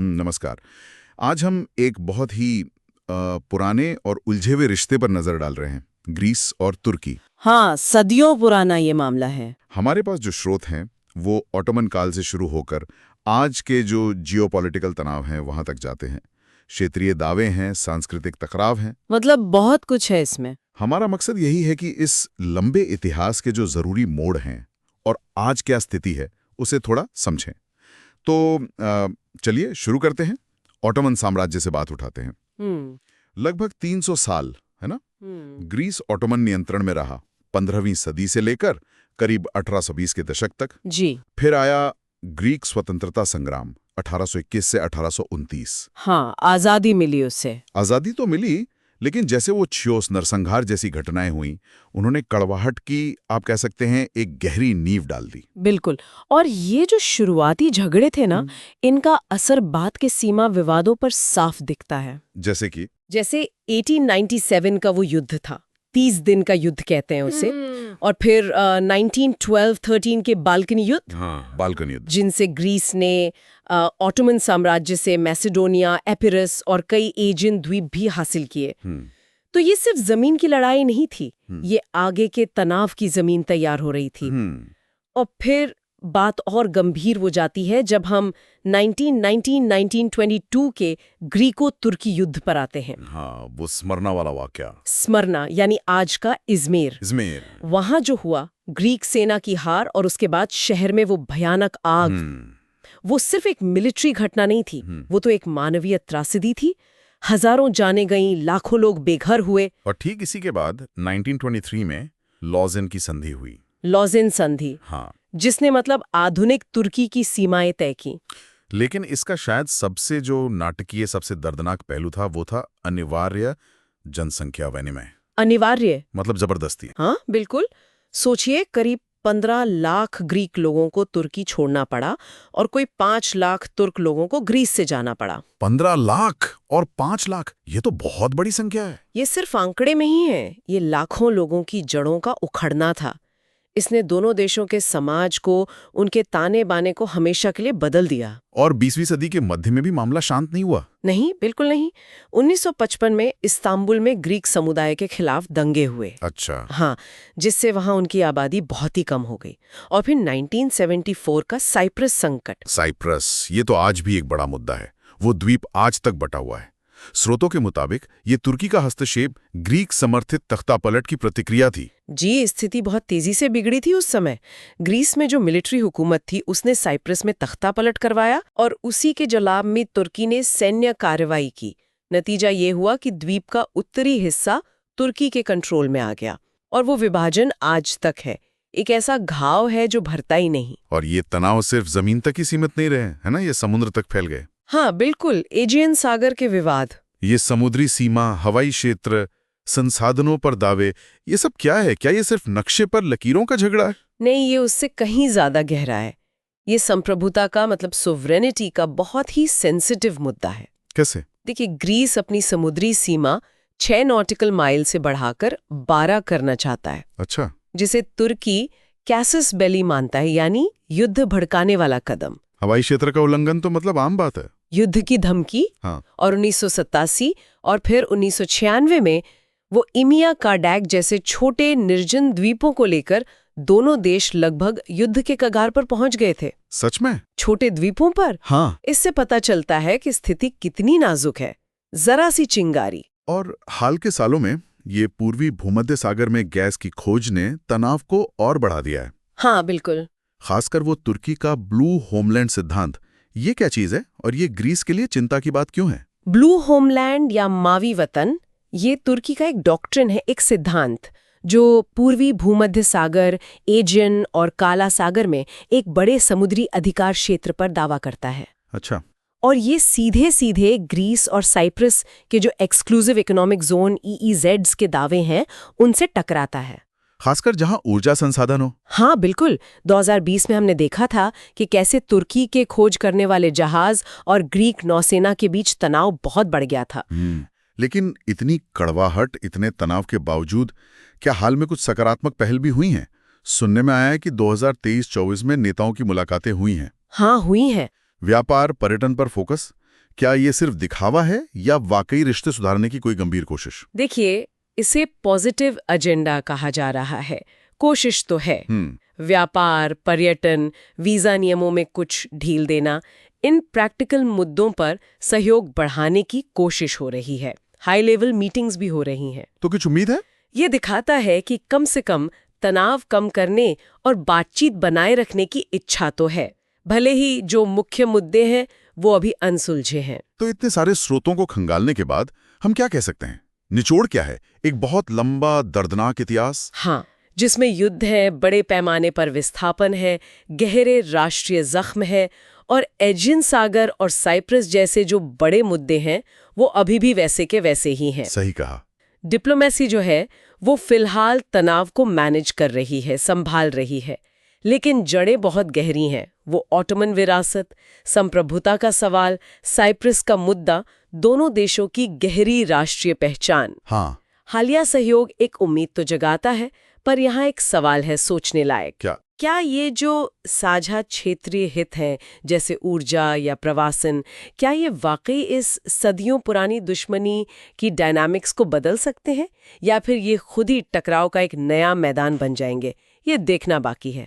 नमस्कार। आज हम एक बहुत ही पुराने और उलझे हुए रिश्ते पर नजर डाल रहे हैं, ग्रीस और तुर्की। हाँ, सदियों पुराना ये मामला है। हमारे पास जो स्रोत हैं वो ऑटोमन काल से शुरू होकर आज के जो जियोपॉलिटिकल तनाव हैं वहां तक जाते हैं। क्षेत्रीय दावे हैं, सांस्कृतिक टकराव हैं। मतलब बहुत कुछ है इसमें। हमारा मकसद यही है कि इस लंबे इतिहास के जो जरूरी मोड़ हैं और आज क्या स्थिति है उसे थोड़ा समझें। तो चलिए शुरू करते हैं। ऑटोमन साम्राज्य से बात उठाते हैं। लगभग 300 साल, है ना? ग्रीस ऑटोमन नियंत्रण में रहा, 15वीं सदी से लेकर करीब 1820 के दशक तक। जी। फिर आया ग्रीक स्वतंत्रता संग्राम 1821 से 1829। हाँ, आजादी मिली उससे। आजादी तो मिली, लेकिन जैसे वो छियोस नरसंहार जैसी घटनाएं हुई, उन्होंने कड़वाहट की, आप कह सकते हैं, एक गहरी नींव डाल दी। बिल्कुल। और ये जो शुरुआती झगड़े थे ना, इनका असर बाद के सीमा विवादों पर साफ दिखता है। जैसे 1897 का वो युद्ध था, 30 दिन का युद्ध कहते हैं उसे। और फिर 1912-13 के बाल्कनी युद्ध। हाँ, बाल्कनी युद्ध, जिनसे ग्रीस ने ऑटोमन साम्राज्य से मैसेडोनिया, एपिरस और कई एजियन द्वीप भी हासिल किए। तो ये सिर्फ जमीन की लड़ाई नहीं थी, ये आगे के तनाव की जमीन तैयार हो रही थी। और फिर बात और गंभीर हो जाती है जब हम 1922 के ग्रीको-तुर्की युद्ध पर आते हैं। हाँ, वो स्मरना वाला वाकया। स्मरना यानी आज का इज़मिर। वहां जो हुआ, ग्रीक सेना की हार और उसके बाद शहर में वो भयानक आग, वो सिर्फ एक मिलिट्री घटना नहीं थी, वो तो एक मानवीय त्रासदी थी। हजारों जाने गईं, लाखों लोग बेघर हुए। और ठीक इसी के बाद 1923 में लॉज़ेन की संधि हुई। लॉज़ेन संधि, हाँ, जिसने मतलब आधुनिक तुर्की की सीमाएं तय की। लेकिन इसका शायद सबसे जो नाटकीय, सबसे दर्दनाक पहलू था, वो था अनिवार्य जनसंख्या विनिमय। अनिवार्य मतलब जबरदस्ती। हाँ, बिल्कुल। सोचिए, करीब 15 लाख ग्रीक लोगों को तुर्की छोड़ना पड़ा और कोई 5 लाख तुर्क लोगों को ग्रीस से जाना पड़ा। 15 लाख और 5 लाख, ये तो बहुत बड़ी संख्या है। ये सिर्फ आंकड़े में ही है, ये लाखों लोगों की जड़ों का उखड़ना था। इसने दोनों देशों के समाज को, उनके ताने बाने को हमेशा के लिए बदल दिया। और 20वीं सदी के मध्य में भी मामला शांत नहीं हुआ। नहीं, बिल्कुल नहीं। 1955 में इस्तांबुल में ग्रीक समुदाय के खिलाफ दंगे हुए। अच्छा। हाँ, जिससे वहां उनकी आबादी बहुत ही कम हो गई। और फिर 1974 का साइप्रस संकट। साइप्रस, ये तो आज भी एक बड़ा मुद्दा है। वो द्वीप आज तक बटा हुआ है। स्रोतों के मुताबिक ये तुर्की का हस्तक्षेप, ग्रीक समर्थित तख्तापलट की प्रतिक्रिया थी। जी, स्थिति बहुत तेजी से बिगड़ी थी उस समय। ग्रीस में जो मिलिट्री हुकूमत थी, उसने साइप्रस में तख्तापलट करवाया और उसी के जवाब में तुर्की ने सैन्य कार्रवाई की। नतीजा ये हुआ कि द्वीप का उत्तरी हिस्सा तुर्की के कंट्रोल में आ गया और वो विभाजन आज तक है। एक ऐसा घाव है जो भरता ही नहीं। और ये तनाव सिर्फ जमीन तक ही सीमित नहीं रहे, है ना, ये समुद्र तक फैल गए। हाँ, बिल्कुल। एजियन सागर के विवाद, ये समुद्री सीमा, हवाई क्षेत्र, संसाधनों पर दावे, ये सब क्या है? क्या ये सिर्फ नक्शे पर लकीरों का झगड़ा है? नहीं, ये उससे कहीं ज्यादा गहरा है। ये संप्रभुता का, मतलब सोवरेनिटी का बहुत ही सेंसिटिव मुद्दा है। कैसे? देखिए, ग्रीस अपनी समुद्री सीमा 6 नॉटिकल माइल से बढ़ाकर 12 करना चाहता है। अच्छा। जिसे तुर्की कैसस बेली मानता है, यानी युद्ध भड़काने वाला कदम। हवाई क्षेत्र का उल्लंघन तो मतलब आम बात है। युद्ध की धमकी। हाँ। और 1987 और फिर 1996 में वो इमिया कार्डैक जैसे छोटे निर्जन द्वीपों को लेकर दोनों देश लगभग युद्ध के कगार पर पहुंच गए थे। सच में? छोटे द्वीपों पर? हाँ। इससे पता चलता है कि स्थिति कितनी नाजुक है। जरा सी चिंगारी। और हाल के सालों में ये पूर्वी भूमध्य सागर में गैस की खोज ने तनाव को और बढ़ा दिया है। हाँ, बिल्कुल। खासकर वो तुर्की का ब्लू होमलैंड सिद्धांत, ये क्या चीज है और ये ग्रीस के लिए चिंता की बात क्यों है? ब्लू होमलैंड या मावी वतन, ये तुर्की का एक डॉक्ट्रिन है, एक सिद्धांत जो पूर्वी भूमध्य सागर, एजियन और काला सागर में एक बड़े समुद्री अधिकार क्षेत्र पर दावा करता है। अच्छा। और ये सीधे सीधे ग्रीस और साइप्रस के जो एक्सक्लूसिव इकोनॉमिक जोन EEZs के दावे हैं, उनसे टकराता है। खासकर जहां ऊर्जा संसाधन हो। हाँ, बिल्कुल। 2020 में हमने देखा था कि कैसे तुर्की के खोज करने वाले जहाज और ग्रीक नौसेना के बीच तनाव बहुत बढ़ गया था। लेकिन इतनी कड़वाहट, इतने तनाव के बावजूद क्या हाल में कुछ सकारात्मक पहल भी हुई हैं? सुनने में आया है कि 2023-24 में नेताओं की मुलाकातें हुई हैं। हाँ, हुई हैं। व्यापार, पर्यटन पर फोकस, क्या ये सिर्फ दिखावा है या वाकई रिश्ते सुधारने की कोई गंभीर कोशिश? देखिए, इसे पॉजिटिव एजेंडा कहा जा रहा है। कोशिश तो है। व्यापार, पर्यटन, वीजा नियमों में कुछ ढील देना, इन प्रैक्टिकल मुद्दों पर सहयोग बढ़ाने की कोशिश हो रही है। हाई लेवल मीटिंग्स भी हो रही हैं। तो कुछ उम्मीद है? ये दिखाता है कि कम से कम तनाव कम करने और बातचीत बनाए रखने की इच्छा तो है, भले ही जो मुख्य मुद्दे हैं वो अभी अनसुलझे हैं। तो इतने सारे स्रोतों को खंगालने के बाद हम क्या कह सकते हैं? निचोड़ क्या है? एक बहुत लंबा दर्दनाक इतिहास। हाँ, जिसमें युद्ध है, बड़े पैमाने पर विस्थापन है, गहरे राष्ट्रीय जख्म है और एजियन सागर और साइप्रस जैसे जो बड़े मुद्दे हैं वो अभी भी वैसे के वैसे ही हैं। सही कहा। डिप्लोमेसी जो है वो फिलहाल तनाव को मैनेज कर रही है, संभाल रही है, लेकिन जड़ें बहुत गहरी हैं। वो ऑटोमन विरासत, संप्रभुता का सवाल, साइप्रस का मुद्दा, दोनों देशों की गहरी राष्ट्रीय पहचान। हाँ। हालिया सहयोग एक उम्मीद तो जगाता है, पर यहाँ एक सवाल है सोचने लायक। क्या ये जो साझा क्षेत्रीय हित हैं, जैसे ऊर्जा या प्रवासन, क्या ये वाकई इस सदियों पुरानी दुश्मनी की डायनामिक्स को बदल सकते हैं, या फिर ये खुद ही टकराव का एक नया मैदान बन जाएंगे? ये देखना बाकी है।